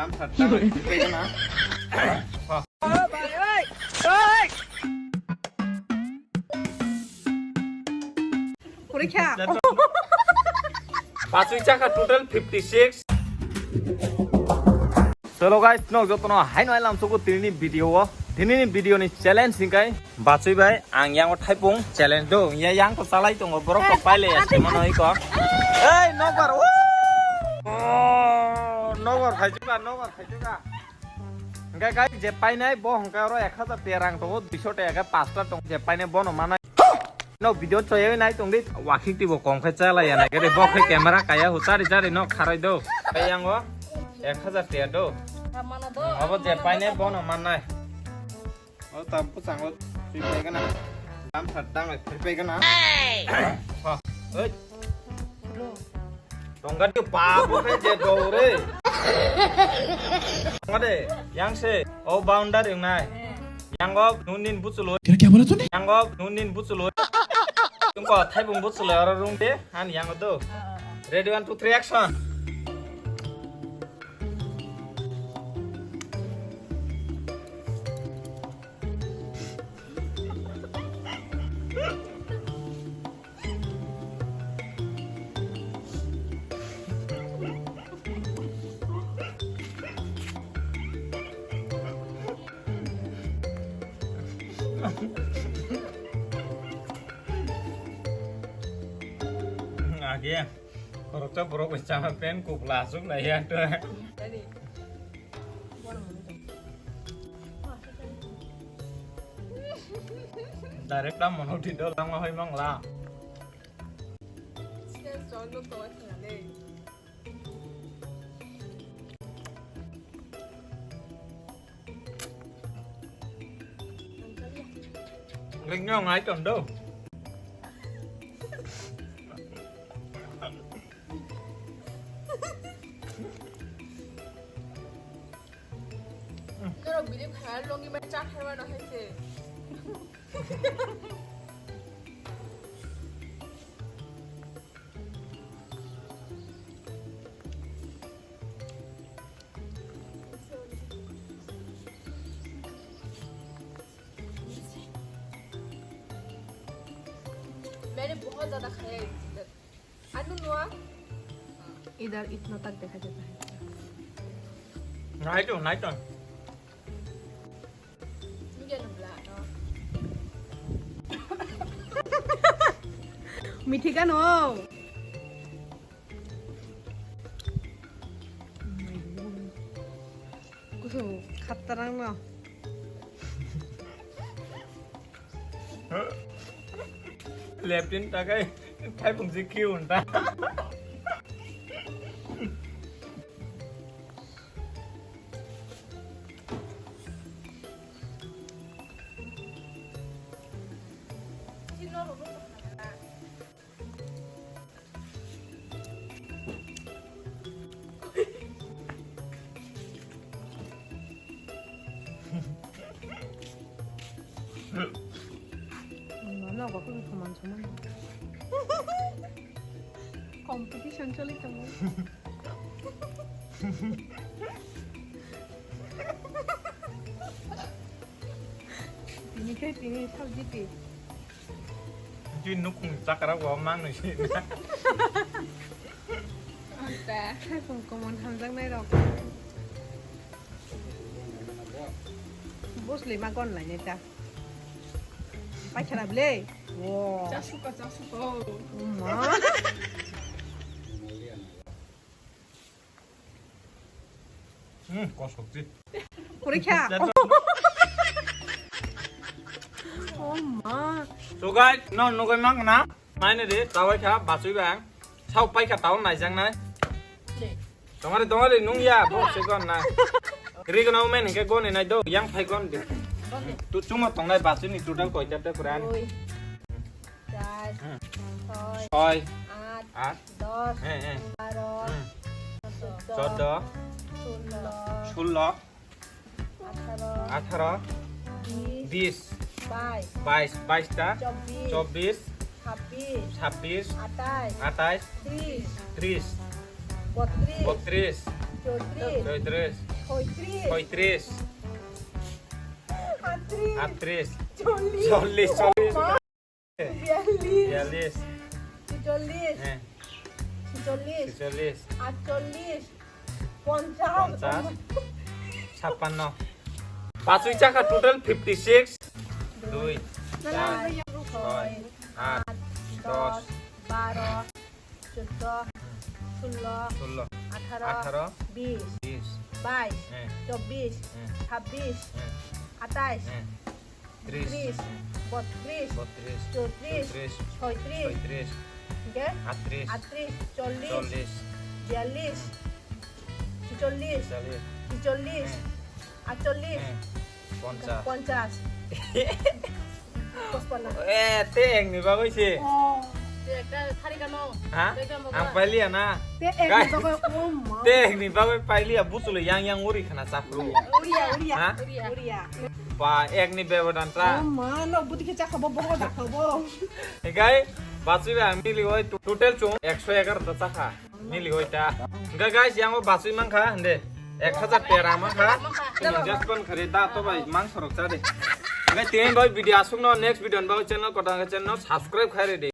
Bachui Chaka total 56. Hello guys, no joto no hai noi lam soko tini video ni challenge singkai Bachui bai ang yang Thaipung challenge do ya yang ko salai tong borok ko paile semano iko ei nobar nobar khaijuka enggak guys je painai bo hongka ro 1000 terang to 200 টাকা 5টা tong je painai bo no mana no video choye nai tong dit walking ti bo kom khai chala ya na ke bo khai camera kaya hutari jari no kharai do yang go 1000 টাকা do abo je painai bo no manai o tam pu sang lo prepare ka na tam phatang lai prepare ka na ha oi tonggat ke pa bo khai je do re ngade yang se o bounder yung nai yang go nunin buchulo क्या बोला तूने yang go nunin buchulo tungko Thaipung buchulo aro room de han yang do ready 1 2 3 action Agia, borok bersama pen kup langsung lah ya tuh. Direct lah mau tidur lang mau emang lah. Linknya ngai tuh do. Kalau bilim kan Lungiman cak hewan no hese. मैंने बहुत ज़्यादा खाया है इधर अनुनुआ इधर इतना तक देखा जाता है Night on. मीठी का नो कुछ खतरा ना Lepin takai Thaipung GQ entah. Mana aku tuh teman-teman. Competition coli kamu. Ini sabji ti. Jadi nukung cakar gua mang nih sih. Oke. Thaipung komon hamzang nai dok. Bos 5 con lại nha cha. Phải chả làm lê. Wow. Cha suka. Má. Có sốt gì? Cô đi cha. Oh má. So guys, nó cái mắc ná. Mai này đi, tao ấy khá Bachui bang. Sau bay cả tao này chăng này. Tao đi nung ya, bố sẽ con này. Cái cái nào men cái con này đâu, yang phải con đi. Tụi chúng mà tông này Bachui này total coi chặt được Quran. Thôi. 8, 10, 11, 12, 18, 20, 22 টা 24 26 28 30 32 33 34 পঁয়ত্রিশ আটত্রিশ চল্লিশ 40 বিয়াল্লিশ 42 ছিচল্লিশ হ্যাঁ ছিচল্লিশ 46 আটচল্লিশ 50 56 পাঁচই চাকা টোটাল 56 2 4 ছয় 8 10 12 14 16 16 18 20 20 22 হ্যাঁ 24 হ্যাঁ 26 হ্যাঁ 28 হ্যাঁ 30 32 32 34 33 36 36 ওকে 38 38 40 40 42 46 40 46 48 50 50 55 তেং নিবা কইছে একটা থারি কেন হ্যাঁ আং পাইলিয়া না তেং নিবা কই পাইলিয়া বুতুলে yang uri khana sapru হ্যাঁ বা এক নি ব্যবধান তা গাই বাসুই বা মিলি হই টোটাল চং 111 টাকা মিলি হইতা গাইস yang বাসুই মাংখা দে 1000 টাকা মাংখা জাস্ট কোন খরিদা তো ভাই মাংস রকছা দে গাই তেন ভাই ভিডিও আসুক না নেক্সট ভিডিও বাও চ্যানেল কটা চ্যানেল সাবস্ক্রাইব খাইরে দে